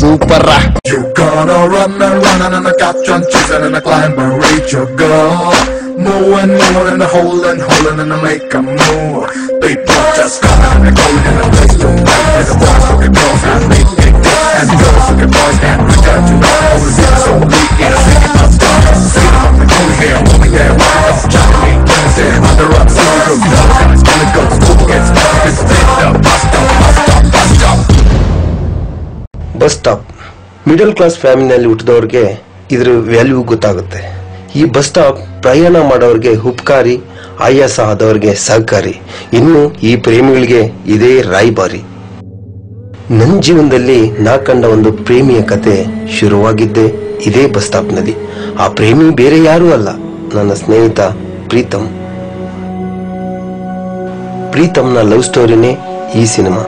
Super. You're gonna run and run and catch and chase and climb and reach your goal. More and more and holding and make a move. People just come and go in a place to play. And the boys look at girls and make it and the girls look at boys and return to know. All the things so weak in a city of stars. See them up and going here, moving there, right off, jumping, dancing, under up, so good. Those guys gonna go, school gets stuck, it's the bus stop. Bus stop middle class ಫ್ಯಾಮಿಲಿನಲ್ಲಿ ಹುಟ್ಟಿದವ್ರಿಗೆ ಇದ್ರ value ಗೊತ್ತಾಗುತ್ತೆ. ಈ bus stop ಪ್ರಯಾಣ ಮಾಡೋರಿಗೆ ಉಪಕಾರಿ, ಆಯಾಸ ಆದವ್ರಿಗೆ ಸಹಕಾರಿ, ಇನ್ನು ಈ ಪ್ರೇಮಿಗಳಿಗೆ ಇದೇ ರಾಯಭಾರಿ. ನನ್ನ ಜೀವನದಲ್ಲಿ ನಾ ಕಂಡ ಒಂದು ಪ್ರೇಮಿಯ ಕತೆ ಶುರುವಾಗಿದ್ದೆ ಇದೇ ಬಸ್ ಸ್ಟಾಪ್ನಲ್ಲಿ. ಆ ಪ್ರೇಮಿ ಬೇರೆ ಯಾರೂ ಅಲ್ಲ, ನನ್ನ ಸ್ನೇಹಿತ ಪ್ರೀತಮ್. ಪ್ರೀತಮ್ನ ಲವ್ ಸ್ಟೋರಿನೇ ಈ ಸಿನಿಮಾ.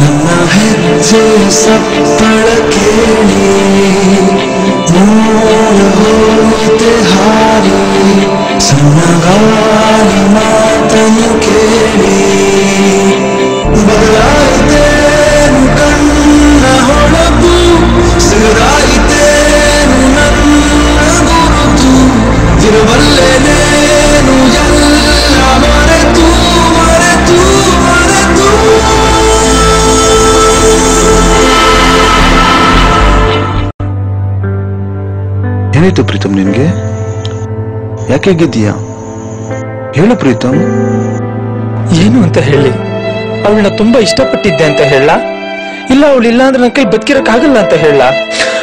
ನನ್ನ ಹೆಜ್ಜೆ ಸಪ್ಪಳ ಕೇಳಿ ಮೂಲ ಹೋಯಿತೆ ಹಾರಿ ಸಣ್ಣ ಗಾಳಿ ಮಾತನ್ನು ಕೇಳಿ ಬದಲಾಯಿತೇನು ಕಣ್ಣ ಹೊಳಪು ಸಿರಾಯಿತೇನು ನನ್ನ ಗುರುತು ಇರಬಲ್ಲೆನೇನು ಎಲ್ಲ ಮರೆತು ಮರೆತು ಮರೆತು. ಏನಾಯ್ತು ಪ್ರೀತಮ್ ನಿನ್ಗೆ? ಯಾಕೆ ಗೆದ್ದೀಯಾ? ಹೇಳು ಪ್ರೀತಮ್. ಏನು ಅಂತ ಹೇಳಿ? ಅವಳನ್ನ ತುಂಬಾ ಇಷ್ಟಪಟ್ಟಿದ್ದೆ ಅಂತ ಹೇಳ? ಇಲ್ಲ ಅವಳಿಲ್ಲ ಅಂದ್ರೆ ನನ್ನ ಕೈ ಬದುಕಿರಕ್ಕಾಗಲ್ಲ ಅಂತ ಹೇಳ?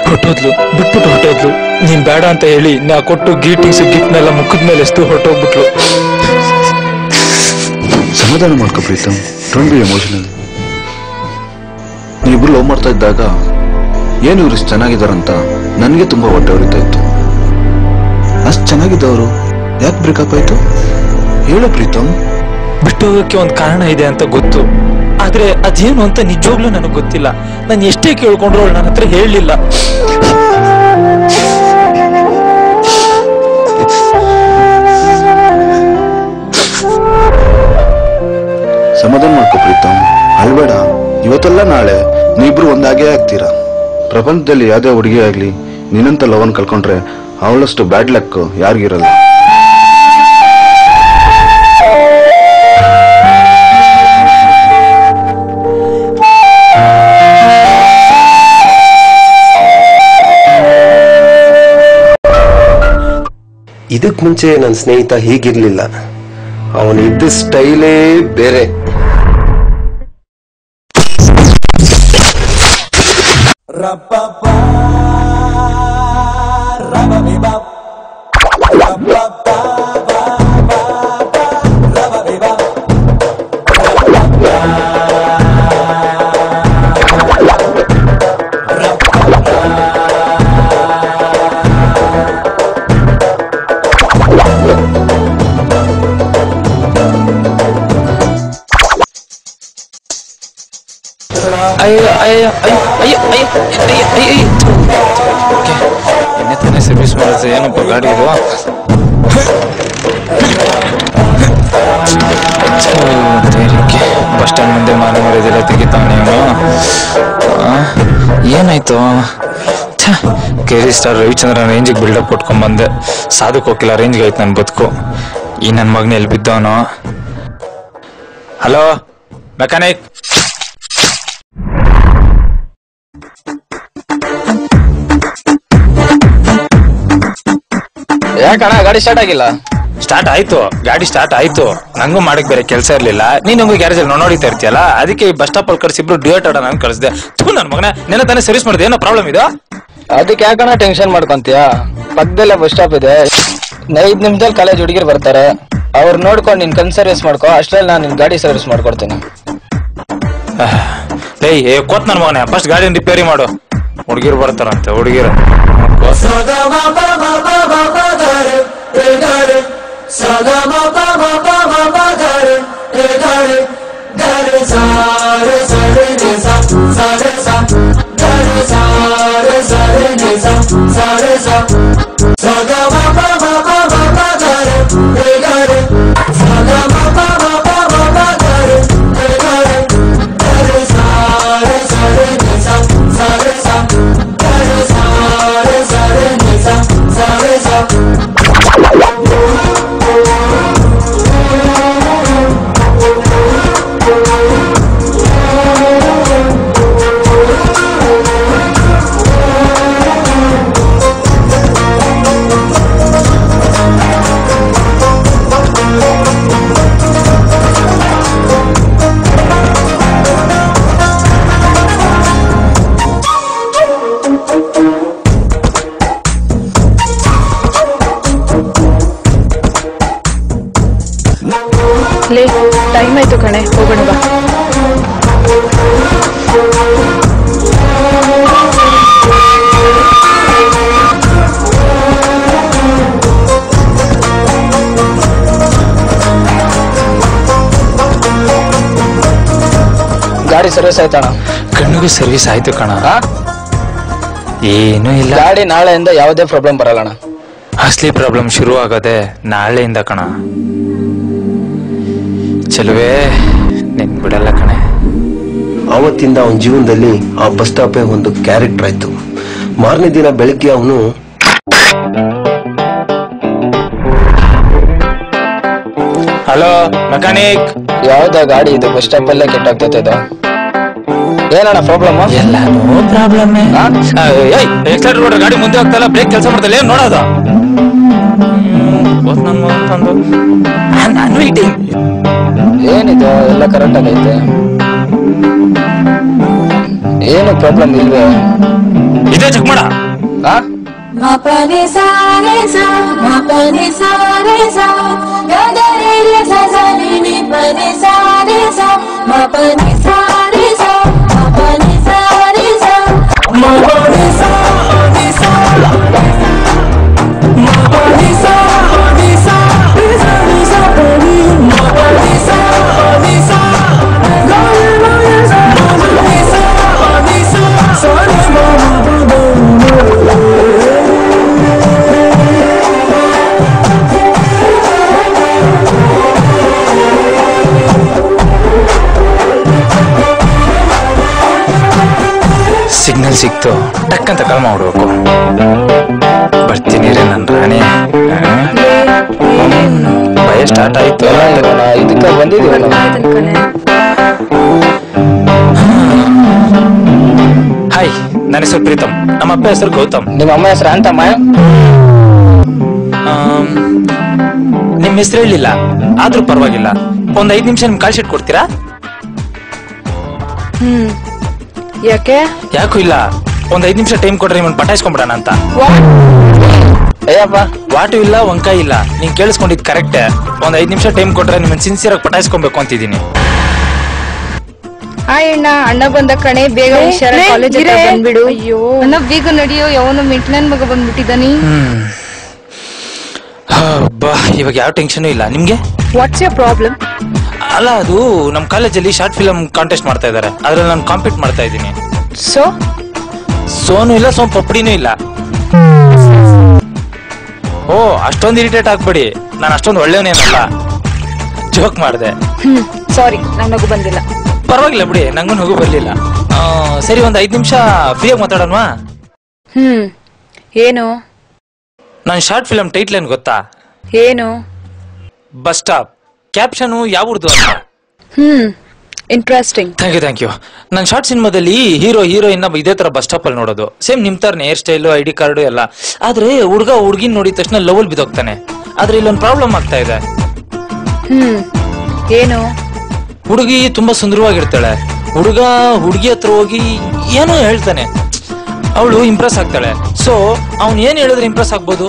ಹೊಟ್ಟೋದ್ಲು, ಬಿಟ್ಬಿಟ್ಟು ಹೊಟ್ಟೋದ್ಲು. ನೀನ್ ಬೇಡ ಅಂತ ಹೇಳಿ ನಾ ಕೊಟ್ಟು ಗ್ರೀಟಿಂಗ್ಸ್ ಗಿಫ್ಟ್ನೆಲ್ಲ ಮುಖದ ಮೇಲೆ ಎಷ್ಟು ಹೊಟ್ಟೋಗ್ಬಿಟ್ಲು. ಸಮಾಧಾನ ಮಾಡ್ಕೊ ಪ್ರೀತಮ್, ಡೋಂಟ್ ಬಿ ಎಮೋಷನಲ್. ನೀವಿಬ್ರು ಲವ್ ಮಾಡ್ತಾ ಇದ್ದಾಗ ಏನು ಇವ್ರು ಇಷ್ಟು ಚೆನ್ನಾಗಿದ್ದಾರಂತ ನನಗೆ ತುಂಬಾ ಹೊಟ್ಟೆ ಹೊರಿತಾ ಇತ್ತು. ಅಷ್ಟು ಚೆನ್ನಾಗಿದ್ದವರು ಯಾಕೆ ಬ್ರೇಕಪ್ ಆಯ್ತು? ಹೇಳು ಪ್ರೀತಮ್. ಬಿಟ್ಟೋಗಕ್ಕೆ ಒಂದು ಕಾರಣ ಇದೆ ಅಂತ ಗೊತ್ತು, ಆದ್ರೆ ಅದೇನು ಅಂತ ನಿಜವಾಗ್ಲೂ ನನಗೆ ಗೊತ್ತಿಲ್ಲ. ನಾನು ಎಷ್ಟೇ ಕೇಳ್ಕೊಂಡ್ರು ಅವಳು ನನ್ನ ಹತ್ರ ಹೇಳಲಿಲ್ಲ. ಸಮಾಧಾನ ಮಾಡ್ಕೊ ಪ್ರೀತಮ್, ಅಳ್ಬೇಡ. ಇವತ್ತೆಲ್ಲ ನಾಳೆ ನೀವಿಬ್ರು ಒಂದಾಗೇ ಆಗ್ತೀರಾ. ಪ್ರಪಂಚದಲ್ಲಿ ಯಾವುದೇ ಹುಡುಗಿ ಆಗ್ಲಿ ನೀನಂತ ಲವನ್ ಕಳ್ಕೊಂಡ್ರೆ ಅವಳಷ್ಟು ಬ್ಯಾಡ್ ಲಕ್ ಯಾರಿಗಿರಲ್ಲ. ಇದಕ್ ಮುಂಚೆ ನನ್ನ ಸ್ನೇಹಿತ ಹೀಗಿರ್ಲಿಲ್ಲ. ಅವನು ಇದ್ದ ಸ್ಟೈಲೇ ಬೇರೆ. ಅಯ್ಯೋ ಅಯ್ಯೋ ಅಯ್ಯೋ ಅಯ್ಯೋ ಎಣ್ಣೆ ತಾನೇ ಸರ್ವಿಸ್ ಮಾಡೋದು ಏನಪ್ಪ ಗಾಡಿ ಇದು ಬಸ್ ಸ್ಟ್ಯಾಂಡ್ ಮುಂದೆ ಮಾನ ಮರಿದಿಲ್ಲ ತೆಗಿತಾನೆ ಇವನು ಏನಾಯ್ತು ಕೇರಿ ಸ್ಟಾರ್ ರವಿಚಂದ್ರನ್ ರೇಂಜಿಗೆ ಬಿಲ್ಡಪ್ ಕೊಟ್ಕೊಂಡ್ ಬಂದೆ ಸಾಧಕ್ ಹೋಗಿಲ್ಲ ರೇಂಜ್ಗೆ ಆಯ್ತು ನನ್ ಬದುಕು ಈ ನನ್ನ ಮಗನ ಎಲ್ಲಿ ಬಿದ್ದವನು ಹಲೋ ಮೆಕ್ಯಾನಿಕ್ ಯಾಕಣ್ಣ ಗಾಡಿ ಸ್ಟಾರ್ಟ್ ಆಗಿಲ್ಲ ಸ್ಟಾರ್ಟ್ ಆಯ್ತು ಗಾಡಿ ಸ್ಟಾರ್ಟ್ ಆಯ್ತು ನಂಗೂ ಮಾಡಕ್ ಬೇರೆ ಕೆಲಸ ಇರ್ಲಿಲ್ಲ ನೀನ್ ನಂಗೂ ಗ್ಯಾರೇಜ್ ಅಲ್ಲಿ ನೋಡಿತಾ ಇರ್ತೀಯಲ್ಲ ಅದಕ್ಕೆ ಈ ಬಸ್ ಸ್ಟಾಪ್ ಅಲ್ಲಿ ಕಳ್ಸಿಬ್ರು ಡ್ಯೂಯೇಟ್ ಆಡ ನಾನು ಕಳಿಸಿದೆ ನನ್ ಮಗನ ನೆನೆ ತಾನೇ ಸರ್ವಿಸ್ ಮಾಡಿದೆ ಏನೋ ಪ್ರಾಬ್ಲಮ್ ಇದೆ ಅದಕ್ಕೆ ಯಾಕಣ್ಣ ಟೆನ್ಷನ್ ಮಾಡ್ಕೊಂತೀಯ ಪಕ್ಕದಲ್ಲೇ ಬಸ್ ಸ್ಟಾಪ್ ಇದೆ 5 ನಿಮಿಷದಲ್ಲಿ ಕಾಲೇಜ್ ಹುಡುಗಿರು ಬರ್ತಾರೆ ಅವ್ರು ನೋಡ್ಕೊಂಡು ನಿನ್ ಕನ್ ಸರ್ವಿಸ್ ಮಾಡ್ಕೋ ಅಷ್ಟ್ರಲ್ಲಿ ನಾನು ನಿನ್ ಗಾಡಿ ಸರ್ವಿಸ್ ಮಾಡ್ಕೊಡ್ತೀನಿ ಏಯ್ ಕೋತ್ ನನ್ ಮಗನ ಫಸ್ಟ್ ಗಾಡಿನ ರಿಪೇರಿ ಮಾಡು ಹುಡುಗಿರು ಬರ್ತಾರಂತೆ ಹುಡುಗಿರು ಟೈಮ್ ಆಯ್ತು ಕಣೆ ಹೋಗೋಣ ಬಾ ಗಾಡಿ ಸರ್ವಿಸ್ ಆಯ್ತಣ್ಣ ಕಣ್ಣಿಗೂ ಸರ್ವಿಸ್ ಆಯ್ತು ಕಣ ಏನೂ ಇಲ್ಲ ಗಾಡಿ ನಾಳೆಯಿಂದ ಯಾವುದೇ ಪ್ರಾಬ್ಲಮ್ ಬರಲ್ಲಣ್ಣ ಅಸಲಿ ಪ್ರಾಬ್ಲಮ್ ಶುರು ಆಗೋದೆ ನಾಳೆಯಿಂದ ಕಣ ಚಲುವೆ ನಿನ್ ಬಿಡಲ್ಲ ಕಣೆ ಆವತ್ತಿಂದ ಅವನ ಜೀವನದಲ್ಲಿ ಆ ಬಸ್ ಸ್ಟಾಪೇ ಒಂದು ಕ್ಯಾರೆಕ್ಟರ್ ಆಯ್ತು. ಮಾರನೇ ದಿನ ಬೆಳಿಗ್ಗೆ ಅವನು ಹಲೋ ಮೆಕ್ಯಾನಿಕ್, ಯಾವ್ದ ಗಾಡಿ ಇದು ಬಸ್ ಸ್ಟಾಪ್ ಅಲ್ಲೇ ಕೆಟ್ಟಾಗ್ತೈತೆ ಇದು. ಏನಣ್ಣ ಪ್ರಾಬ್ಲಮ್? ಎಲ್ಲಾನು ಪ್ರಾಬ್ಲಮ್. ಎಕ್ಸಲೇಟರ್ ಗಾಡಿ ಮುಂದೆ ಹೋಗ್ತಲ್ಲ, ಬ್ರೇಕ್ ಕೆಲಸ ಮಾಡ್ತಲ್ಲ, ಏನ್ ನೋಡೋದು? ಏನಿದು ಎಲ್ಲ ಕರೆಕ್ಟ್ ಆಗೈತೆ, ಏನು ಪ್ರಾಬ್ಲಮ್ ಇಲ್ವೇ? ಇದೇ ಚೆಕ್ ಮಾಡ. Mapane sa re sa, mapane sa re sa, ga re re sa sa ni ni pane sa re sa, mapane sa re sa, mapane sa re sa, mapane sa re sa, mapane sa re sa, re sa re sa pani, mapane sa re sa, ga re re sa, mapane sa re sa, sa re ma ma ba ba. Signal ಸಿಕ್ತು, ಟಕ್ ಅಂತ ಕಾಲ್ ಮಾಡ್ಬೇಕು. ಬರ್ತೀನಿ ರೀ ನನ್ನ ರಾಣಿ. ಭಯ start ಆಯ್ತು. ಇದಕ್ಕೆ ಬಂದಿದ್ದೀವಲ್ಲ. ಹಾಯ್, ನನ್ನ ಹೆಸರು ಪ್ರೀತಮ್, ನಮ್ಮ ಅಪ್ಪ ಹೆಸರು ಗೌತಮ್. ನಿಮ್ಮ ಅಮ್ಮ ಹೆಸರು ಅಂತಮ್ಮ? ನಿಮ್ ಹೆಸರು ಹೇಳಿಲ್ಲ, ಆದ್ರೂ ಪರವಾಗಿಲ್ಲ. ಒಂದ್ 5 ನಿಮಿಷ ನಿಮ್ ಕಾಲ್ ಶೀಟ್ ಕೊಡ್ತೀರಾ? ಯಾಕೆ? ಯಾಕೂ ಇಲ್ಲ, ಒಂದ್ 5 ನಿಮಿಷ ಟೈಮ್ ಕೊಟ್ರೆ ನಿಮ್ಮನ್ನ ಪಟಾಯಿಸ್ಕೊಂಡ್ಬಿಡೋಣ ಅಂತ. ಅಯ್ಯಪ್ಪ, ವಾಟು ಇಲ್ಲ, ವಂಕಾಯಿ ಇಲ್ಲ, ನೀನ್ ಕೇಳಿಸ್ಕೊಂಡಿದ್ ಕರೆಕ್ಟ್. ಒಂದ್ 5 ನಿಮಿಷ ಟೈಮ್ ಕೊಟ್ರೆ ನಿಮ್ಮನ್ನ ಸಿನ್ಸಿಯರ್ ಆಗಿ ಪಟಾಯಿಸ್ಕೊಬೇಕು ಅಂತಿದ್ದೀನಿ. ಅಣ್ಣ, ಅಣ್ಣ ಬಂದ ಕಣೆ, ಬೇಗ ಹುಷಾರ, ಕಾಲೇಜ್ ಹತ್ರ ಬಂದ್ಬಿಡು. ಅಯ್ಯೋ ಅಣ್ಣ, ಬೇಗ ನಡಿಯೋ, ಯಾವನ ಮಿಟ್ಲನ್ ಮಗ ಬಂದ್ಬಿಟ್ಟಿದ್ದಾನಿ. ಇವಾಗ ಯಾವ ಟೆನ್ಷನ್ ಇಲ್ಲ ನಿಮ್ಗೆ? What's your problem? ಅಲ್ಲ, ಅದು ನಮ್ ಕಾಲೇಜಲ್ಲಿ ಶಾರ್ಟ್ ಫಿಲಂ ಕಾಂಟೆಸ್ಟ್ ಮಾಡ್ತಾ ಇದಾರೆ, ಅದ್ರಲ್ಲಿ ನಾನು ಕಾಂಪೀಟ್ ಮಾಡ್ತಾ ಇದ್ದೀನಿ. ಸೊ ಸೋನು ಇಲ್ಲ ಸೋನ್ ಪಪ್ಪಡಿನೂ ಇಲ್ಲ. ಓ ಅಷ್ಟೊಂದು ಇರಿಟೇಟ್ ಆಗ್ಬೇಡಿ, ನಾನು ಅಷ್ಟೊಂದು ಒಳ್ಳೆಯವನೇನಲ್ಲ, ಜೋಕ್ ಮಾಡಿದೆ. ಸಾರಿ, ನಂಗೆ ನಗು ಬಂದಿಲ್ಲ. ಪರವಾಗಿಲ್ಲ ಬಿಡಿ, ನಂಗೂ ನಗು ಬರ್ಲಿಲ್ಲ. ಸರಿ, ಒಂದ್ 5 ನಿಮಿಷ ಫ್ರೀಯಾಗಿ ಮಾತಾಡೋಣವಾ? ಏನು? ನನ್ನ ಶಾರ್ಟ್ ಫಿಲಂ ಟೈಟ್ಲ್ ಏನ್ ಗೊತ್ತಾ? ಏನು? Bus stop. ಕ್ಯಾಪ್ಷನ್ ಯಾವ ಉರ್ದು ಅಂತ. ಇಂಟ್ರೆಸ್ಟಿಂಗ್. Thank you. ನನ್ನ ಶಾರ್ಟ್ ಸಿನಿಮಾದಲ್ಲಿ ಹೀರೋ ಹೀರೋಯಿನ್ ಇದೇ ತರ ಬಸ್ ಸ್ಟಾಪ್ ಅಲ್ಲಿ ನೋಡೋದು. ಸೇಮ್ ನಿಮ್ ತರನೇ ಹೇರ್ ಸ್ಟೈಲು, ID ಕಾರ್ಡು ಎಲ್ಲ. ಆದ್ರೆ ಹುಡುಗ ಹುಡುಗಿನ ನೋಡಿದ ತಕ್ಷಣ ಲವಲ್ ಬಿದ್ದೋಗ್ತಾನೆ. ಆದ್ರೆ ಇಲ್ಲೊಂದು ಪ್ರಾಬ್ಲಮ್ ಆಗ್ತಾ ಇದೆ. ಏನು? ಹುಡುಗಿ ತುಂಬಾ ಸುಂದರವಾಗಿರ್ತಾಳೆ, ಹುಡುಗ ಹುಡುಗಿ ಹತ್ರ ಹೋಗಿ ಏನೋ ಹೇಳ್ತಾನೆ, ಅವಳು ಇಂಪ್ರೆಸ್ ಆಗ್ತಾಳೆ. ಸೊ ಅವ್ನು ಏನ್ ಹೇಳಿದ್ರೆ ಇಂಪ್ರೆಸ್ ಆಗ್ಬೋದು?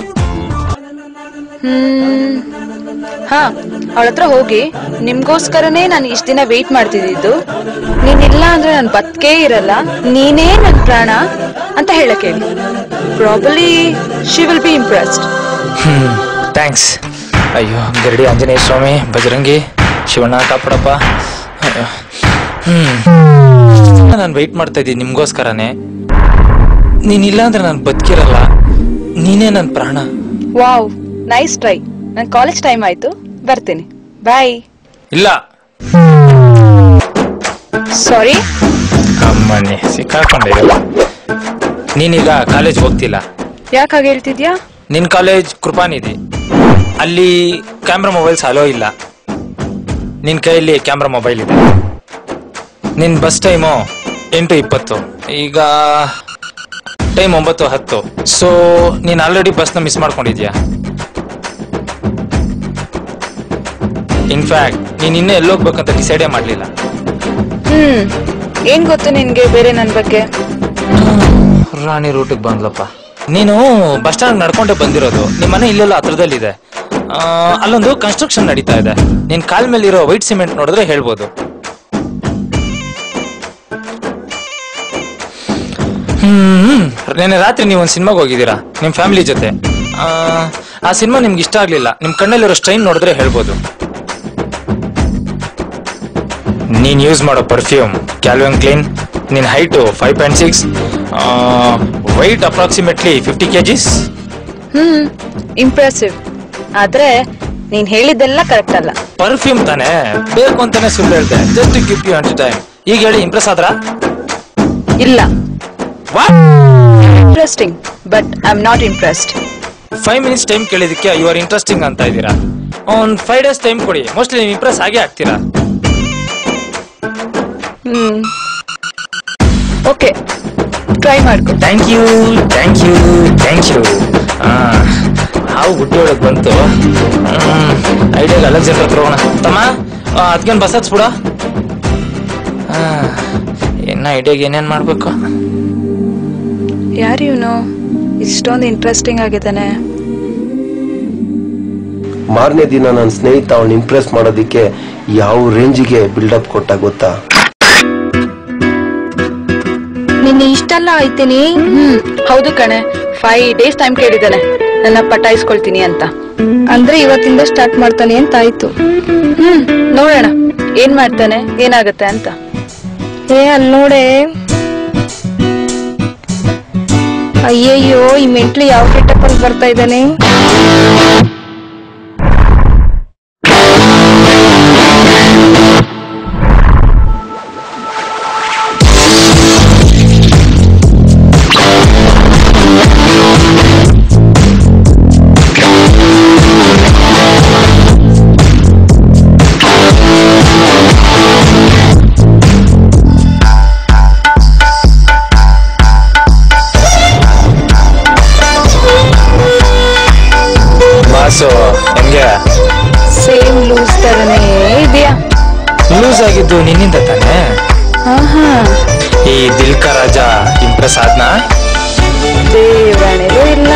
ಹಾ, ಅವಳ ಹತ್ರ ಹೋಗಿ ನಿಮ್ಗೋಸ್ಕರನೇ ನಾನು ಇಷ್ಟ ದಿನ ವೇಟ್ ಮಾಡ್ತಿದ್ದು, ನೀನಿಲ್ಲ ಅಂದ್ರೆ ನನ್ ಬದುಕೇ ಇರಲ್ಲ, ನೀನೇ ನನ್ ಪ್ರಾಣ ಅಂತ ಹೇಳಕ್ ಹೇಳಿ. Probably she will be impressed. Thanks. ಅಯ್ಯೋ, ಗರಡಿ ಆಂಜನೇಯ ಸ್ವಾಮಿ, ಬಜರಂಗಿ, ಶಿವಣ್ಣ ಕಾಪಾಡಪ್ಪ. ನಾನು ವೆಯ್ಟ್ ಮಾಡ್ತಾ ಇದ್ದೀನಿ ನಿಮ್ಗೋಸ್ಕರನೇ. ನೀನಿಲ್ಲ ಅಂದ್ರೆ ನಾನು ಬದುಕಿರಲ್ಲ, ನೀನೇ ನನ್ನ ಪ್ರಾಣ. Wow, nice try. ನನ್ ಕಾಲೇಜ್ ಟೈಮ್ ಆಯ್ತು, ಬರ್ತೀನಿ. ಬಾಯ್. ಇಲ್ಲ. ಸಾರಿ. ಅಮ್ಮಣ್ಣಿ ಸಿಕ್ಕಾಕೊಂಡೆ. ನೀನೀಗ ಕಾಲೇಜ್ ಹೋಗ್ತಿಲ್ಲ. ಯಾಕೆ ಹಾಗೆ ಹೇಳ್ತಿದ್ಯಾ? ನಿನ್ ಕಾಲೇಜ್ ಕೃಪಾನಿಧಿ, ಅಲ್ಲಿ ಕ್ಯಾಮ್ರಾ ಮೊಬೈಲ್ಸ್ ಅಲೋ ಇಲ್ಲ. ನಿನ್ ಕೈಯಲ್ಲಿ ಕ್ಯಾಮ್ರಾ ಮೊಬೈಲ್ ಇದೆ. ನಿನ್ ಬಸ್ ಟೈಮು 8:20, ಈಗ ಟೈಮ್ 9:10. ಸೊ ನೀನ್ ಆಲ್ರೆಡಿ ಬಸ್ನ ಮಿಸ್ ಮಾಡ್ಕೊಂಡಿದ್ಯಾ. ಇನ್ಫ್ಯಾಕ್ಟ್ ನೀನ್ ಇನ್ನೂ ಎಲ್ಲೋಗ್ಬೇಕಂತ ಡಿಸೈಡೇ ಮಾಡ್ಲಿಲ್ಲ. ಏನ್ ಗೊತ್ತು ನಿನ್ಗೆ ಬೇರೆ ನನ್ ಬಗ್ಗೆ? ರಾಣಿ ರೂಟಿಗೆ ಬಂದ್ಲಪ್ಪ. ನೀನು ಬಸ್ ಸ್ಟ್ಯಾಂಡ್ ನಡ್ಕೊಂಡೆ ಬಂದಿರೋದು. ನಿಮ್ಮ ಮನೆ ಇಲ್ಲೆಲ್ಲ ಹತ್ರದಲ್ಲಿದೆ. ಅಲ್ಲೊಂದು ಕನ್ಸ್ಟ್ರಕ್ಷನ್ ನಡೀತಾ ಇದೆ. ನಿನ್ ಕಾಲ್ ಮೇಲೆ ಇರೋ ವೈಟ್ ಸಿಮೆಂಟ್ ನೋಡಿದ್ರೆ ಹೇಳ್ಬೋದು. ನೆನ್ನೆ ರಾತ್ರಿ ನೀವು ಒಂದು ಸಿನಿಮಾಗೆ ಹೋಗಿದ್ದೀರಾ ನಿಮ್ ಫ್ಯಾಮಿಲಿ ಜೊತೆ. ಆ ಸಿನಿಮಾ ನಿಮ್ಗೆ ಇಷ್ಟ ಆಗ್ಲಿಲ್ಲ. ನಿಮ್ ಕಣ್ಣಲ್ಲಿರೋ ಸ್ಟ್ರೈನ್ ನೋಡಿದ್ರೆ ಹೇಳ್ಬೋದು. ನೀನ್ ಯೂಸ್ ಮಾಡೋ ಪರ್ಫ್ಯೂಮ್ ಕ್ಯಾಲ್ವಿನ್ ಕ್ಲೀನ್. ನಿನ್ height 5.6, weight approximately 50 kgs. Impressive. ಆದ್ರೆ ನೀನ್ ಹೇಳಿದ್ದೆಲ್ಲ ಕರೆಕ್ಟ್ ಅಲ್ಲ. ಪರ್ಫ್ಯೂಮ್ ತಾನೆ, ಬೇಕು ಅಂತಾನೆ ಸುಳ್ಳು ಹೇಳ್ದೆ. Just to give you entertain. ಈಗ ಹೇಳಿ, ಇಂಪ್ರೆಸ್ ಆದ್ರಾ? ಇಲ್ಲ. Interesting, but I am not impressed. 5 minutes time ಕೇಳಿದಕ್ಕೆ ಯು ಆರ್ ಇಂಟ್ರೆಸ್ಟಿಂಗ್ ಅಂತ ಇದ್ದೀರಾ. ಒಂದು 5 days ಟೈಮ್ ಕೊಡಿ, ಮೋಸ್ಟ್ಲಿ ನೀವು ಇಂಪ್ರೆಸ್ ಆಗೇ ಆಗ್ತೀರಾ. ಓಕೆ, ಟ್ರೈ ಮಾಡ್ಕೊ. Thank you. ಹಾವು ಗುಡ್ಡೆ ಒಳಗೆ ಬಂತು. ಐಡಿಯಾಗ ಅಲೆಕ್ಸಾಂಡರ್ ಹತ್ರ ಹೋಗೋಣ. ತಮ್ಮ ಅದಕ್ಕೇನು ಬಸ್ ಹತ್ಸ್ಬಿಡ. ಇನ್ನು ಐಡಿಯಾಗ ಏನೇನು ಮಾಡ್ಬೇಕು? ಯಾರು ಇವನು ಇಷ್ಟೊಂದು ಇಂಟ್ರೆಸ್ಟಿಂಗ್ ಆಗಿದ್ದಾನೆ? ಮಾರನೇ ದಿನ ನನ್ನ ಸ್ನೇಹಿತ ಅವಳು ಇಂಪ್ರೆಸ್ ಮಾಡೋದಿಕ್ಕೆ ಯಾವ ರೇಂಜಿಗೆ ಬಿಲ್ಡಪ್ ಕೊಟ್ಟ ಗೊತ್ತಾ? ನಿನ್ನೆ ಇಷ್ಟೆಲ್ಲ ಆಯ್ತೀನಿ. ಹೌದು ಕಣೆ, 5 days ಟೈಮ್ ಕೇಳಿದ್ದಾನೆ ನನ್ನ ಪಟಾಯಿಸ್ಕೊಳ್ತೀನಿ ಅಂತ. ಅಂದ್ರೆ ಇವತ್ತಿಂದ ಸ್ಟಾರ್ಟ್ ಮಾಡ್ತಾನೆ ಅಂತ ಆಯ್ತು. ನೋಡೋಣ ಏನ್ ಮಾಡ್ತಾನೆ, ಏನಾಗತ್ತೆ ಅಂತ. ಅಲ್ಲಿ ನೋಡೆ. ಅಯ್ಯಯ್ಯೋ, ಈ ಮೆಂಟ್ಲಿ ಯಾವ ಗೆಟಪ್ ಅಲ್ಲಿ ಬರ್ತಾ ಇದ್ದಾನೆ. ಸೇಮ್ ಲೂಸ್ ತರನೇ ಇದೆಯಾ? ಲೂಸ್ ಆಗಿದ್ದು ನಿನ್ನಿಂದ ತಾನೆ. ಈ ದಿಲ್ ಕಾ ರಾಜ ಇಂಪ್ರೆಸ್ ಆದ್ನಾ? ದೇವಣೆಗೂ ಇಲ್ಲ.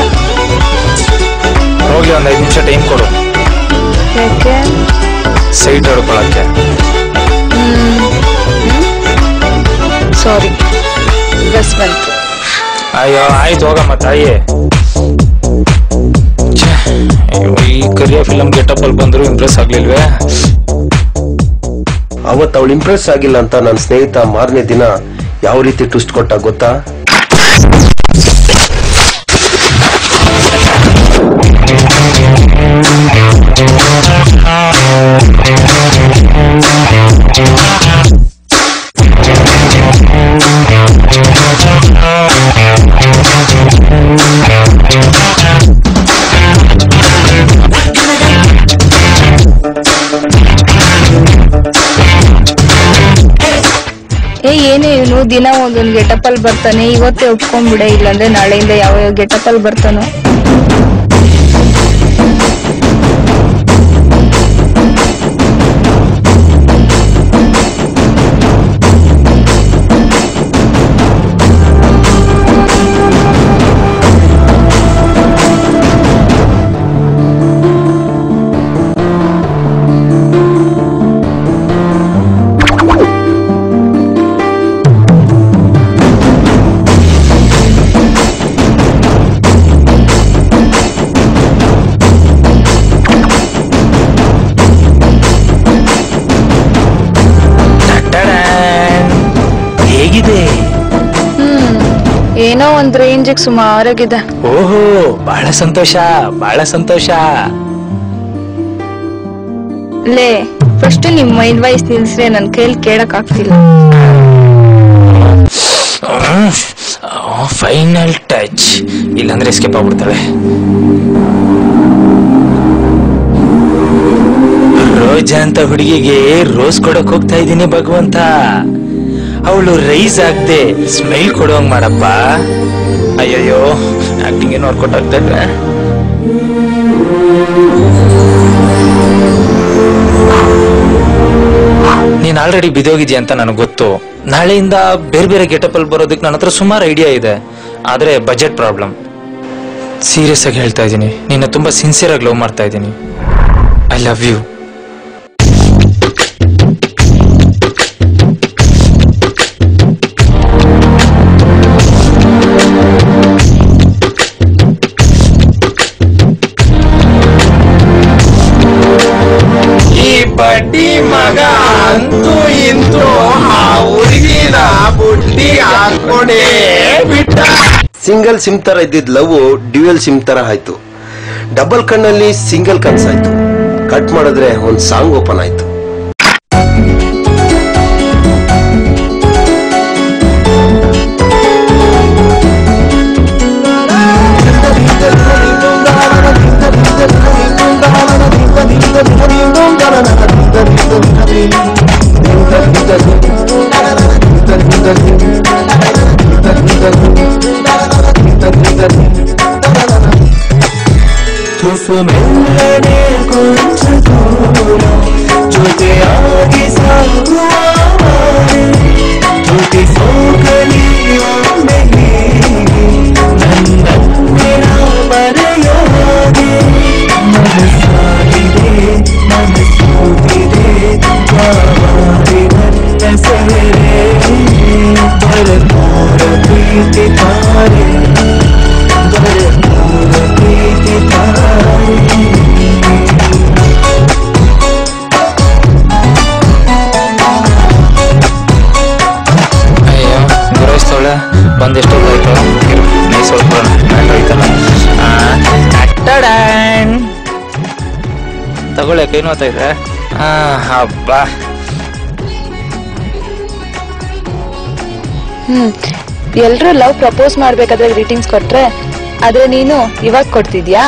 ಹೋಗಿ ಒಂದು 5 ನಿಮಿಷ ಟೈಮ್ ಕೊಡು. ಯಾಕೆ? ಸೈಟ್ ಹೊಡ್ಕೊಳಕ್ಕೆ. ಸಾರಿ, ಬಸ್ ಬಂತು. ಅಯ್ಯೋ ಆಯ್ತು, ಹೋಗಮ್ಮ ತಾಯಿ. ಈ ಕರಿಯ ಫಿಲಂ ಗೆಟಪ್ ಅಲ್ಲಿ ಬಂದ್ರು ಇಂಪ್ರೆಸ್ ಆಗ್ಲಿಲ್ವೇ? ಅವತ್ತು ಅವಳು ಇಂಪ್ರೆಸ್ ಆಗಿಲ್ಲ ಅಂತ ನನ್ನ ಸ್ನೇಹಿತ ಮಾರನೇ ದಿನ ಯಾವ ರೀತಿ ಟ್ವಿಸ್ಟ್ ಕೊಟ್ಟ ಗೊತ್ತಾ? ಏನೇ ಇವನು ದಿನ ಒಂದೊಂದು ಗೆಟಪಲ್ ಬರ್ತಾನೆ, ಇವತ್ತೇ ಒಪ್ಕೊಂಡ್ಬಿಡೆ, ಇಲ್ಲಾಂದ್ರೆ ನಾಳೆಯಿಂದ ಯಾವ ಗೆಟಪಲ್ ಬರ್ತಾನೋ. ಏನೋ ಒಂದ್ ರೇಂಜಿಗೆ ಸುಮಾರಾಗಿದೆ. ಓಹೋ, ಬಹಳ ಸಂತೋಷ, ಬಹಳ ಸಂತೋಷ. ಲೇ, ಫಸ್ಟ್ ನಿಮ್ ಮೈಂಡ್ ವಾಯ್ಸ್ ನಿಲ್ಸ್ರೆ ನನ್ ಕೈಲಿ ಕೇಳಕ್ ಆಗ್ತಿಲ್ಲ. ಫೈನಲ್ ಟಚ್, ಇಲ್ಲಾಂದ್ರೆ ಎಸ್ಕೇಪ್ ಆಗ್ಬಿಡ್ತಾಳೆ. ರೋಜಾ ಅಂತ ಹುಡುಗಿಗೆ ರೋಸ್ ಕೊಡಕ್ ಹೋಗ್ತಾ ಇದ್ದೀನಿ ಭಗವಂತ. ಅವಳು ರೈಸ್ ಆಗದೆ ಸ್ಮೈಲ್ ಕೊಡುವಂಗ್ ಮಾಡಪ್ಪ. ಅಯ್ಯಯ್ಯೋ, ಆಕ್ಟಿಂಗ್ ಏನು ವರ್ಕೌಟ್ ಆಗ್ತಾ ಇದ್ರೆ. ನೀನ್ ಆಲ್ರೆಡಿ ಬಿದೋಗಿದ್ಯಾ ಅಂತ ನನಗೆ ಗೊತ್ತು. ನಾಳೆಯಿಂದ ಬೇರೆ ಬೇರೆ ಗೆಟಪ್ ಅಲ್ಲಿ ಬರೋದಕ್ಕೆ ನನ್ನ ಹತ್ರ ಸುಮಾರು ಐಡಿಯಾ ಇದೆ, ಆದ್ರೆ ಬಜೆಟ್ ಪ್ರಾಬ್ಲಮ್. ಸೀರಿಯಸ್ ಆಗಿ ಹೇಳ್ತಾ ಇದ್ದೀನಿ, ನಿನ್ನ ತುಂಬಾ ಸಿನ್ಸಿಯರ್ ಆಗಿ ಲವ್ ಮಾಡ್ತಾ ಇದ್ದೀನಿ. I love you. ಬಡ್ಡಿ ಮಗ ಅಂತೂ ಇಂತೂ ಆ ಹುಡುಗಿನ ಬುಟ್ಟಿ ಹಾಕೊಂಡೇ ಬಿಟ್ಟ. ಸಿಂಗಲ್ ಸಿಮ್ ತರ ಇದ್ದಿದ್ ಲವ್ ಡ್ಯೂಯಲ್ ಸಿಮ್ ತರ ಆಯ್ತು. ಡಬಲ್ ಕಣ್ಣಲ್ಲಿ ಸಿಂಗಲ್ ಕನ್ಸಾಯ್ತು. ಕಟ್ ಮಾಡಿದ್ರೆ ಒಂದ್ ಸಾಂಗ್ ಓಪನ್ ಆಯ್ತು. ಮೆಲ್ಲನೆ ಕೊಂಚ ದೂರ ಜೊತೆಯಾಗಿ ಸಾಗುವ ಜೊತೆ ಸೋಗಲಿ ಒಮ್ಮೆ ನನ್ನನ್ನೇ ಮರೆಯೋದೆ. ಮನಸ್ಸಾಗಿದೆ ಮನಸ್ಸೂಗಿದೆ ಬಾರಿ ನನ್ನ ಸೆರೆ ಬರದೂರ ಪ್ರೀತಿ ತಾರೆ ಬರದೂರ ಪ್ರೀತಿ ತಾರೆ. ಅಯ್ಯೋ, ಗುರೈಸ್ತವಳೆ ಬಂದೆಷ್ಟೊತ್ತಾಯ್ತು. ನೈಸ್ ಹೊಡ್ಕೊಳ್ಳೋಣ, ಮ್ಯಾಟ್ರ್ ಐತಲ್ಲ. ತಗೊಳ್ಳೆ, ಕೈ ನೋತಾ ಇದೆ. ಹಬ್ಬ. ಎಲ್ರು ಲವ್ ಪ್ರಪೋಸ್ ಮಾಡ್ಬೇಕಾದ್ರೆ ಗ್ರೀಟಿಂಗ್ಸ್ ಕೊಟ್ರೆ, ಆದ್ರೆ ನೀನು ಇವಾಗ ಕೊಡ್ತಿದ್ಯಾ?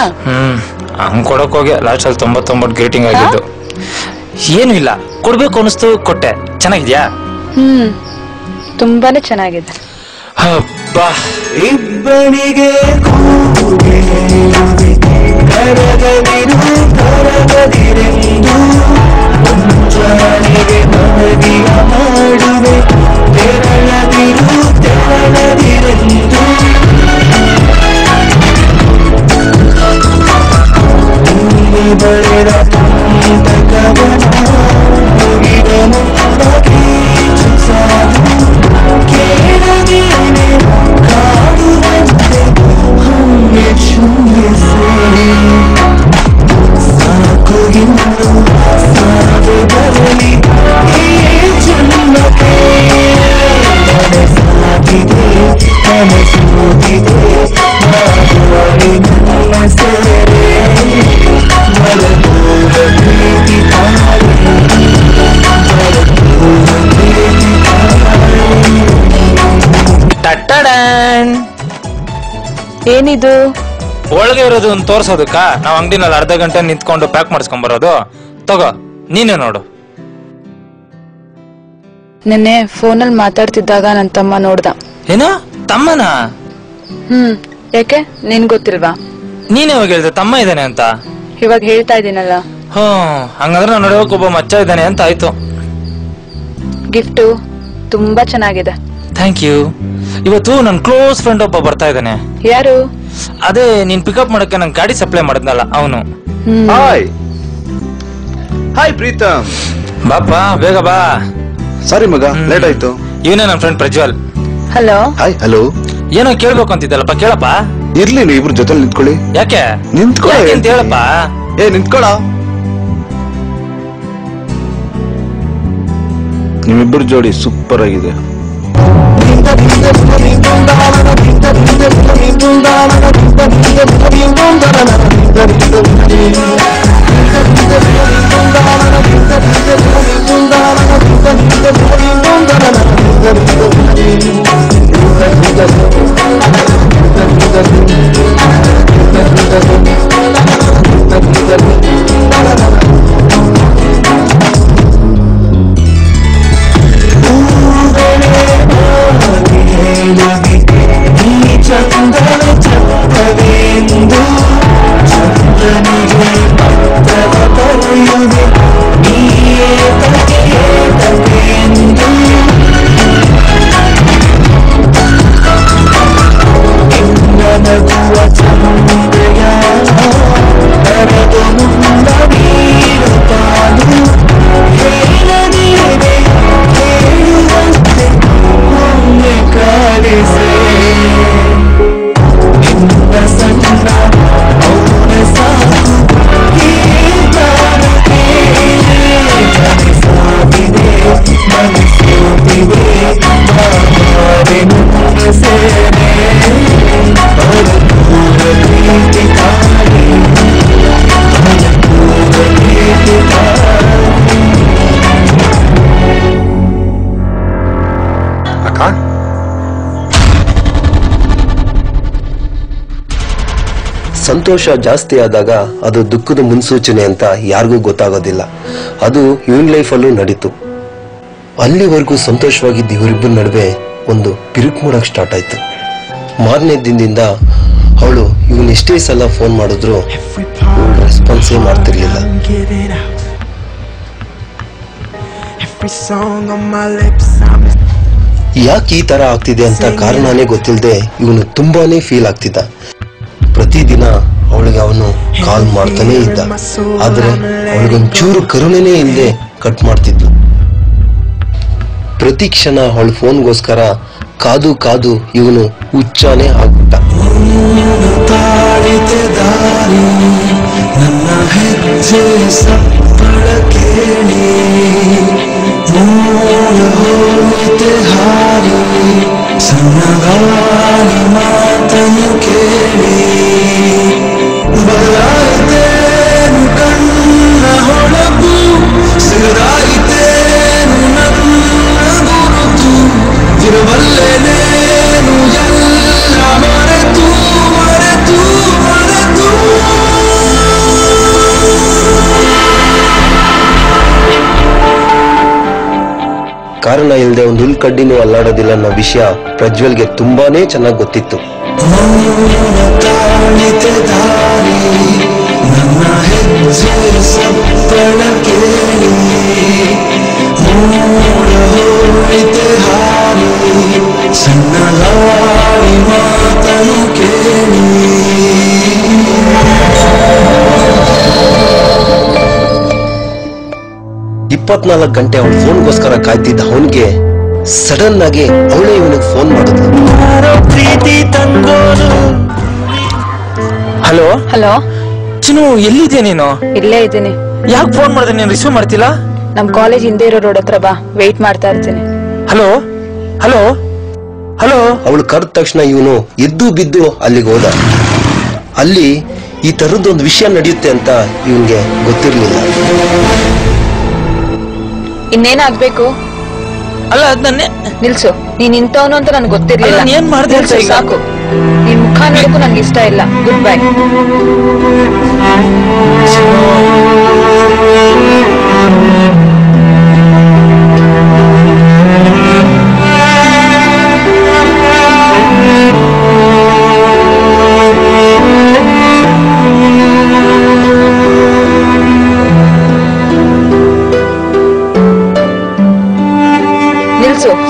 ಹಂಗ್ ಕೊಡಕ್ ಹೋಗಿ ಲಾಸ್ಟ್ ಅಲ್ಲಿ 99 ಗ್ರೀಟಿಂಗ್ ಆಗಿದ್ದು. ಏನು ಇಲ್ಲ, ಕೊಡ್ಬೇಕು ಅನಿಸ್ತು, ಕೊಟ್ಟೆ. ಚೆನ್ನಾಗಿದ್ಯಾ? ತುಂಬಾನೇ ಚೆನ್ನಾಗಿದೆ. ಹಬ್ಬ. ಇಬ್ಬನಿಗೆ ಕರಗದಿರು ಕರಗದಿರೆಂದು ಮುಂಜಾನೆಗೆ ಮನವಿಯ ಮಾಡುವೆ ತೆರಳದಿರು ತೆರಳದಿರೆಂದು. ಇಲ್ಲಿ ಬಳೆದ ಕವನ ಮುಗಿದ ಮುಂದಕ್ಕೆ ಸಾಗು ಕೇಳದೇನೆ ಕಾಡುವಂತೆ ಹಂಗೆ ಶೂನ್ಯಸೆ. ಸಾಕು ಇನ್ನು ಸಾವು ಬರಲಿ ಈ ಜನ್ಮಕ್ಕೆ. ಮನಸ್ಸಾಗಿದೆ ಮನಸ್ಸೂಗಿದೆ ಮಾಡುವಳಿ ನನ್ನ ಸೆರೆ ಬರದೂರ ಏನಿದು? ಒಳಗೆ ಇರೋದು ಒಂದು ತೋರ್ಸೋದಕ್ಕ ನಾವ್ ಅಂಗಡಿನಲ್ಲಿ ಅರ್ಧ ಗಂಟೆ ನಿಂತ್ಕೊಂಡು ಪ್ಯಾಕ್ ಮಾಡಿಸ್ಕೊಂಡ್ ಬರೋದು. ತಗೋ ನೀನೇ ನೋಡು. ನೆನ್ನೆ ಫೋನಲ್ಲಿ ಮಾತಾಡ್ತಿದ್ದಾಗ ನನ್ ತಮ್ಮ ನೋಡ್ದ. ಏನೋ ತಮ್ಮನ? ಯಾಕೆ ನಿನ್ ಗೊತ್ತಿಲ್ವಾ? ನೀನೇ ಹೋಗಿ ಹೇಳ್ದೆ ತಮ್ಮ ಇದ್ದಾನೆ ಅಂತ. ಇವಾಗ ಹೇಳ್ತಾ ಇದೀನಲ್ಲ. ಹಂಗಂದ್ರೆ ನಾನು ನೋಡೋಕೆ ಒಬ್ಬ ಮಚ್ಚ ಇದ್ದಾನೆ ಅಂತ ಆಯ್ತು. ಗಿಫ್ಟು ತುಂಬಾ ಚೆನ್ನಾಗಿದೆ. Thank you. ಇವತ್ತು ನನ್ ಕ್ಲೋಸ್ ಫ್ರೆಂಡ್ ಒಬ್ಬ ಬರ್ತಾ ಇದ್ದಾನೆ. ಯಾರು? ಅದೇ ನೀನ್ ಪಿಕಪ್ ಮಾಡಕ್ಕೆ ನನ್ ಗಾಡಿ ಸಪ್ಲೈ ಮಾಡಿದ್ನಲ್ಲ ಅವನು. Hi hi Preetham. ಬಾಪ ಬೇಗ ಬಾ. ಸಾರಿ ಮಗ, ಲೇಟ್ ಆಯ್ತು. ಇವನೇ ನನ್ನ friend Prajwal. Hello. Hi. Hello. ಏನೋ ಕೇಳ್ಬೇಕು ಅಂತಿದ್ದಲ್ಲಪ್ಪ, ಕೇಳಪ್ಪ. ಇರ್ಲಿ, ನೀವು ಇಬ್ರು ಜೊತೆ ನಿಂತ್ಕೊಳ್ಳಿ. ಯಾಕೆ? ನಿಂತ್ಕೊಳ್ಳಿ ಅಂತ ಹೇಳಪ್ಪ. ನಿಂತ್ಕೊಳ್ಳ. ನಿಮ್ಮಿಬ್ಬರು ಜೋಡಿ ಸೂಪರ್ ಆಗಿದೆ. ಸಂತೋಷ ಜಾಸ್ತಿ ಆದಾಗ ಅದು ದುಃಖದ ಮುನ್ಸೂಚನೆ ಅಂತ ಯಾರಿಗೂ ಗೊತ್ತಾಗೋದಿಲ್ಲ. ಅದು ಇವನ್ ಲೈಫಲ್ಲೂ ನಡೀತು. ಅಲ್ಲಿವರೆಗೂ ಸಂತೋಷವಾಗಿದ್ದ ಇವರಿಬ್ಬರ ನಡುವೆ ಒಂದು ಬಿರುಕು ಮೂಡಕ್ ಸ್ಟಾರ್ಟ್ ಆಯ್ತು. ಮಾರನೇ ದಿನದಿಂದ ಅವಳು ಇವನ್ ಎಷ್ಟೇ ಸಲ ಫೋನ್ ಮಾಡಿದ್ರು ರೆಸ್ಪಾನ್ಸೇ ಮಾಡ್ತಿರ್ಲಿಲ್ಲ. ಯಾಕೆ ಈ ತರ ಆಗ್ತಿದೆ ಅಂತ ಕಾರಣನೇ ಗೊತ್ತಿಲ್ಲದೆ ಇವನು ತುಂಬಾನೇ ಫೀಲ್ ಆಗ್ತಿದ್ದ. ಪ್ರತಿದಿನ ಅವಳಿಗೆ ಅವನು ಕಾಲ್ ಮಾಡ್ತಾನೆ ಇದ್ದ. ಆದ್ರೆ ಅವಳಿಗೊಂಚೂರು ಕರುಣೆನೇ ಇಲ್ಲದೆ ಕಟ್ ಮಾಡ್ತಿದ್ಲು. ಪ್ರತಿ ಕ್ಷಣ ಅವಳ ಫೋನ್ಗೋಸ್ಕರ ಕಾದು ಕಾದು ಇವನು ಹುಚ್ಚಾನೇ ಆಗ್ಬಿಟ್ಟ. ನನ್ನ ಹೆಜ್ಜೆ ಸಪ್ಪಳ ಕೇಳಿ ಹೋಯಿತೆ ಹಾರಿ ಸಣ್ಣಗಾಳಿ ಮಾತನ್ನು ಕೇಳಿ ಬದಲಾಯಿತೇನು ಕಣ್ಣ ಹೊಳಪು ಸಿಗದಾಯಿತೇನು ನನ್ನ ಗುರುತು ಇರಬಲ್ಲೆನೇನು ಎಲ್ಲ ಮರೆತು ಮರೆತು ಮರೆತು ಕಾರಣ ಇಲ್ಲದೆ ಒಂದು ಹುಲ್ಕಡ್ಡಿನೂ ಅಲ್ಲಾಡೋದಿಲ್ಲ ಅನ್ನೋ ವಿಷಯ ಪ್ರಜ್ವಲ್ಗೆ ತುಂಬಾನೇ ಚೆನ್ನಾಗಿ ಗೊತ್ತಿತ್ತು. ನನ್ನ ಹೆಜ್ಜೆ ಸಪ್ಪಳ ಕೇಳಿ ಹೋಯಿತೆ ಹಾರಿ ಸಣ್ಣ ಗಾಳಿ ಮಾತನು ಕೇಳಿ 24 ಗಂಟೆ ಅವಳ ಫೋನ್ಗೋಸ್ಕರ ಕಾಯ್ತಿದ್ದ ಅವನಿಗೆ ಸಡನ್ ಆಗಿ ಅವಳೇ ಇವನಿಗೆ ಫೋನ್ ಮಾಡಿದ್ಲು. ಹಲೋ. ಹಲೋ ಚಿನ್ನು, ಎಲ್ಲಿದ್ಯಾ ನೀನು? ಇಲ್ಲೇ ಇದ್ದೀನಿ. ಯಾಕೆ ಫೋನ್ ಮಾಡಿದ್ರೆ ನೀನು ರಿಸೀವ್ ಮಾಡ್ತಿಲ್ಲ? ನಮ್ ಕಾಲೇಜ್ ಹಿಂದೆ ಇರೋ ರೋಡ್ ಹತ್ರ ಬಾ, ವೆಯ್ಟ್ ಮಾಡ್ತಾ ಇರ್ತೀನಿ. Hello hello hello. ಅವಳು ಕರೆದ ತಕ್ಷಣ ಇವನು ಎದ್ದು ಬಿದ್ದು ಅಲ್ಲಿಗೆ ಹೋದ. ಅಲ್ಲಿ ಈ ತರದೊಂದು ವಿಷಯ ನಡೆಯುತ್ತೆ ಅಂತ ಇವನ್ಗೆ ಗೊತ್ತಿರ್ಲಿಲ್ಲ. ಇನ್ನೇನಾಗ್ಬೇಕು? ಅಲ್ಲ ಅದ್ ನನ್ನೇ ನಿಲ್ಸು. ನೀನ್ ಇಂಥವನು ಅಂತ ನನ್ಗೆ ಗೊತ್ತಿರ್ಲಿಲ್ಲ. ಅಲ್ಲ, ಏನ್ ಮಾಡ್ದೆ ಅಂತ ಈಗ? ಸಾಕು. ನಿನ್ ಮುಖ ನೋಡಕ್ಕೂ ನನ್ಗೆ ಇಷ್ಟ ಇಲ್ಲ. Good bye.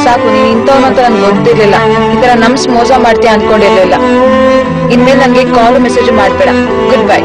ಸಾಕು. ನೀನ್ ಇಂಥವನು ಅಂತ ನನ್ಗೆ ಗೊತ್ತಿರ್ಲಿಲ್ಲ. ಈ ತರ ನಮ್ಸ್ ಮೋಸ ಮಾಡ್ತೀಯ ಅನ್ಕೊಂಡಿರ್ಲಿಲ್ಲ. ಇನ್ಮೇಲೆ ನನ್ಗೆ ಕಾಲ್ ಮೆಸೇಜ್ ಮಾಡ್ಬೇಡ. Good bye.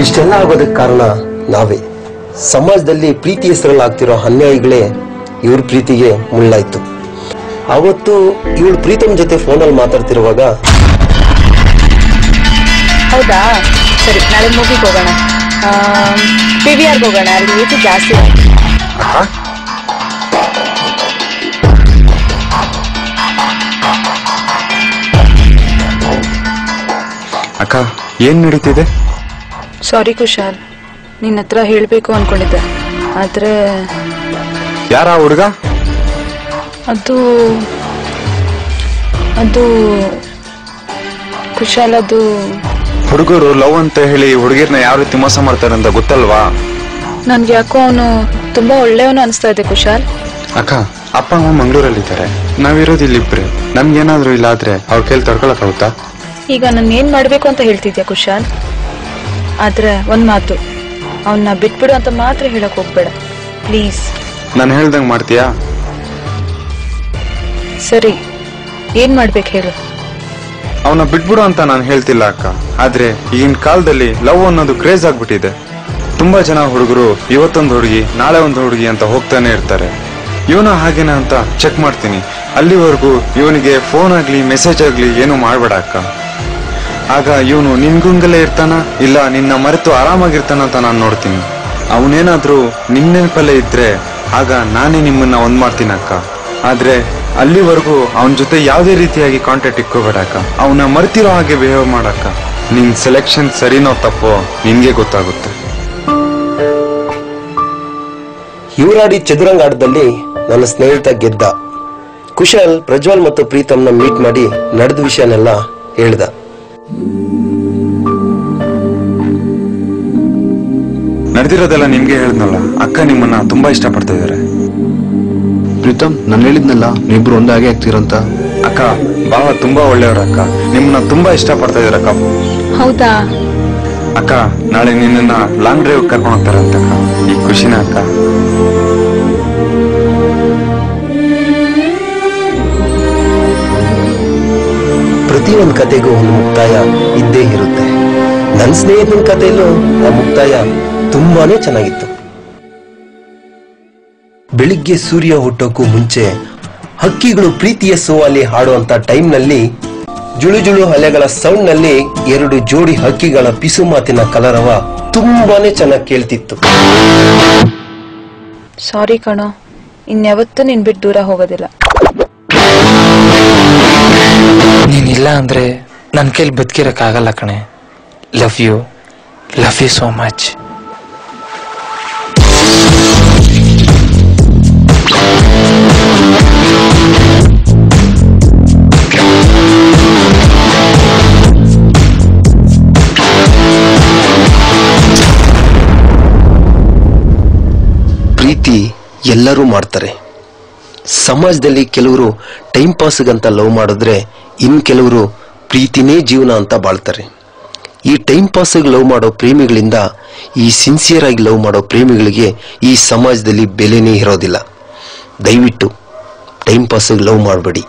ಇಷ್ಟೆಲ್ಲ ಆಗೋದಕ್ಕೆ ಕಾರಣ ನಾವೇ. ಸಮಾಜದಲ್ಲಿ ಪ್ರೀತಿ ಹೆಸರಲ್ಲಿ ಆಗ್ತಿರೋ ಅನ್ಯಾಯಗಳೇ ಇವ್ರ ಪ್ರೀತಿಗೆ ಮುಳ್ಳಾಯ್ತು. ಅವತ್ತು ಇವಳು ಪ್ರೀತಮ್ ಜೊತೆ ಫೋನಲ್ಲಿ ಮಾತಾಡ್ತಿರುವಾಗ, ಹೌದಾ ಸರಿ, ನಾಳೆ ಮೂವಿಗೆ ಹೋಗೋಣ. PVRಗೆ ಹೋಗೋಣ. ಅಲ್ಲಿ ರೇಟ್ ಜಾಸ್ತಿ. ಅಕ್ಕ, ಏನ್ ನಡೀತಿದೆ? ಸಾರಿ ಕುಶಾಲ್, ನಿನ್ನ ಹತ್ರ ಹೇಳ್ಬೇಕು ಅನ್ಕೊಂಡಿದ್ದೆ. ಆದ್ರೆ ಯಾರ ಹುಡುಗ? ಅದು ಕುಶಾಲ್, ಅದು ಹುಡುಗರು ಲವ್ ಅಂತ ಹೇಳಿ ಹುಡುಗಿರ್ನ ಯಾವ ರೀತಿ ಮೋಸ ಮಾಡ್ತಾರೆ ಅಂತ ಗೊತ್ತಲ್ವಾ? ನನ್ಗೆ ಯಾಕೋ ಅವನು ತುಂಬಾ ಒಳ್ಳೆಯವನು ಅನಿಸ್ತಾ ಇದೆ ಕುಶಾಲ್. ಅಕ್ಕ, ಅಪ್ಪ ಅಮ್ಮ ಮಂಗಳೂರಲ್ಲಿದ್ದಾರೆ, ನಾವಿರೋದು ಇಲ್ಲಿಬ್ರೆ. ನಮ್ಗೇನಾದ್ರೂ ಇಲ್ಲ ಆದ್ರೆ ಅವ್ರ ಕೈಲಿ ತಡ್ಕೊಳಕ್ಕಾಗುತ್ತಾ? ಈಗ ನಾನು ಏನ್ ಮಾಡ್ಬೇಕು ಅಂತ ಹೇಳ್ತಿದ್ಯಾ ಕುಶಾಲ್? ಆದ್ರೆ ಒಂದ್ ಮಾತು, ಅವನ್ನ ಬಿಟ್ಬಿಡು ಅಂತ ಮಾತ್ರ ಹೇಳಕ್ ಹೋಗ್ಬೇಡ ಪ್ಲೀಸ್. ನಾನು ಹೇಳ್ದಂಗ್ ಮಾಡ್ತೀಯಾ? ಸರಿ, ಏನ್ ಮಾಡ್ಬೇಕು ಹೇಳು. ಅವನ ಬಿಟ್ಬಿಡು ಅಂತ ನಾನು ಹೇಳ್ತಿಲ್ಲ ಅಕ್ಕ, ಆದ್ರೆ ಈಗಿನ ಕಾಲದಲ್ಲಿ ಲವ್ ಅನ್ನೋದು ಕ್ರೇಜ್ ಆಗ್ಬಿಟ್ಟಿದೆ. ತುಂಬಾ ಜನ ಹುಡುಗರು ಇವತ್ತೊಂದು ಹುಡುಗಿ ನಾಳೆ ಒಂದು ಹುಡುಗಿ ಅಂತ ಹೋಗ್ತಾನೆ ಇರ್ತಾರೆ. ಇವನ ಹಾಗೇನ ಅಂತ ಚೆಕ್ ಮಾಡ್ತೀನಿ. ಅಲ್ಲಿವರೆಗೂ ಇವನಿಗೆ ಫೋನ್ ಆಗ್ಲಿ ಮೆಸೇಜ್ ಆಗ್ಲಿ ಏನು ಮಾಡ್ಬೇಡ ಅಕ್ಕ. ಆಗ ಇವನು ನಿನ್ಗುಂಗಲೇ ಇರ್ತಾನ, ಇಲ್ಲ ನಿನ್ನ ಮರೆತು ಆರಾಮಾಗಿರ್ತಾನ ಅಂತ ನಾನು ನೋಡ್ತೀನಿ. ಅವನೇನಾದ್ರೂ ನಿನ್ನ ನೆನಪಲ್ಲೇ ಇದ್ರೆ ಆಗ ನಾನೇ ನಿಮ್ಮನ್ನ ಒಂದ್ ಮಾಡ್ತೀನಿ ಅಕ್ಕ. ಆದ್ರೆ ಅಲ್ಲಿವರೆಗೂ ಅವನ ಜೊತೆ ಯಾವುದೇ ರೀತಿಯಾಗಿ ಕಾಂಟ್ಯಾಕ್ಟ್ ಇಟ್ಕೋಬೇಡ ಅಕ್ಕ. ಅವನ ಮರ್ತಿರೋ ಹಾಗೆ ಬಿಹೇವ್ ಮಾಡಕ್ಕ. ನಿನ್ ಸೆಲೆಕ್ಷನ್ ಸರಿನೋ ತಪ್ಪೋ ನಿನ್ಗೆ ಗೊತ್ತಾಗುತ್ತೆ. ಇವರಾಡಿ ಚದುರಂಗ ಆಟದಲ್ಲಿ ನನ್ನ ಸ್ನೇಹಿತ ಗೆದ್ದ. ಕುಶಾಲ್ ಪ್ರಜ್ವಲ್ ಮತ್ತು ಪ್ರೀತಮ್ನ ಮೀಟ್ ಮಾಡಿ ನಡೆದ ವಿಷಯನೆಲ್ಲ ಹೇಳ್ದ. ನಡೆದಿರೋದೆಲ್ಲ ನಿಮ್ಗೆ ಹೇಳಿದ್ನಲ್ಲ, ಅಕ್ಕ ನಿಮ್ಮನ್ನ ತುಂಬಾ ಇಷ್ಟಪಡ್ತಾ ಇದಾರೆ. ಪ್ರೀತಮ್, ನಾನು ಹೇಳಿದ್ನಲ್ಲ ನೀವಿಬ್ರು ಒಂದಾಗೆ ಆಗ್ತೀರಂತ. ಅಕ್ಕ, ಬಾವ ತುಂಬಾ ಒಳ್ಳೆಯವ್ರ ಅಕ್ಕ, ನಿಮ್ಮನ್ನ ತುಂಬಾ ಇಷ್ಟಪಡ್ತಾ ಇದಾರಕ್ಕ. ಹೌದಾ? ಅಕ್ಕ, ನಾಳೆ ನಿನ್ನ ಲಾಂಗ್ ಡ್ರೈವ್ ಕರ್ಕೊಂಡು ಹೋಗ್ತಾರಂತ ಅಕ್ಕ. ಈ ಖುಷಿನ ಅಕ್ಕ? ಪ್ರತಿಯೊಂದು ಕತೆಗೂ ಒಂದು ಮುಕ್ತಾಯ ಇದ್ದೇ ಇರುತ್ತೆ. ನನ್ನ ಸ್ನೇಹಿತನ ಕಥೆಯಲ್ಲೂ ಆ ಮುಕ್ತಾಯ ತುಂಬಾನೇ ಚೆನ್ನಾಗಿತ್ತು. ಬೆಳಿಗ್ಗೆ ಸೂರ್ಯ ಹುಟ್ಟೋಕ್ಕೂ ಮುಂಚೆ ಹಕ್ಕಿಗಳು ಪ್ರೀತಿಯ ಸೋವಾಲಿ ಹಾಡುವಂತ ಟೈಮ್ನಲ್ಲಿ ಜುಳು ಜುಳು ಅಲೆಗಳ ಸೌಂಡ್ ನಲ್ಲಿ ಎರಡು ಜೋಡಿ ಹಕ್ಕಿಗಳ ಪಿಸು ಮಾತಿನ ಕಲರವ ತುಂಬಾನೇ ಚೆನ್ನಾಗಿ ಕೇಳ್ತಿತ್ತು. ಸಾರಿ ಕಣೋ, ಇನ್ಯಾವತ್ತೂ ನಿನ್ ಬಿಟ್ಟು ದೂರ ಹೋಗೋದಿಲ್ಲ. ನೀನಿಲ್ಲ ಅಂದ್ರೆ ನನ್ನ ಕೈಲಿ ಬದುಕಿರಕ್ಕಾಗಲ್ಲ ಕಣೆ. Love you so much. ಪ್ರೀತಿ ಎಲ್ಲರೂ ಮಾಡ್ತಾರೆ. ಸಮಾಜದಲ್ಲಿ ಕೆಲವರು ಟೈಮ್ ಪಾಸ್ಗಂತ ಲವ್ ಮಾಡಿದ್ರೆ ಇನ್ ಕೆಲವರು ಪ್ರೀತಿನೇ ಜೀವನ ಅಂತ ಬಾಳ್ತಾರೆ. ಈ ಟೈಮ್ ಪಾಸ್ಗೆ ಲವ್ ಮಾಡೋ ಪ್ರೇಮಿಗಳಿಂದ ಈ ಸಿನ್ಸಿಯರ್ ಆಗಿ ಲವ್ ಮಾಡೋ ಪ್ರೇಮಿಗಳಿಗೆ ಈ ಸಮಾಜದಲ್ಲಿ ಬೆಲೆನೇ ಇರೋದಿಲ್ಲ. ದಯವಿಟ್ಟು ಟೈಮ್ ಪಾಸ್ಗೆ ಲವ್ ಮಾಡಬೇಡಿ.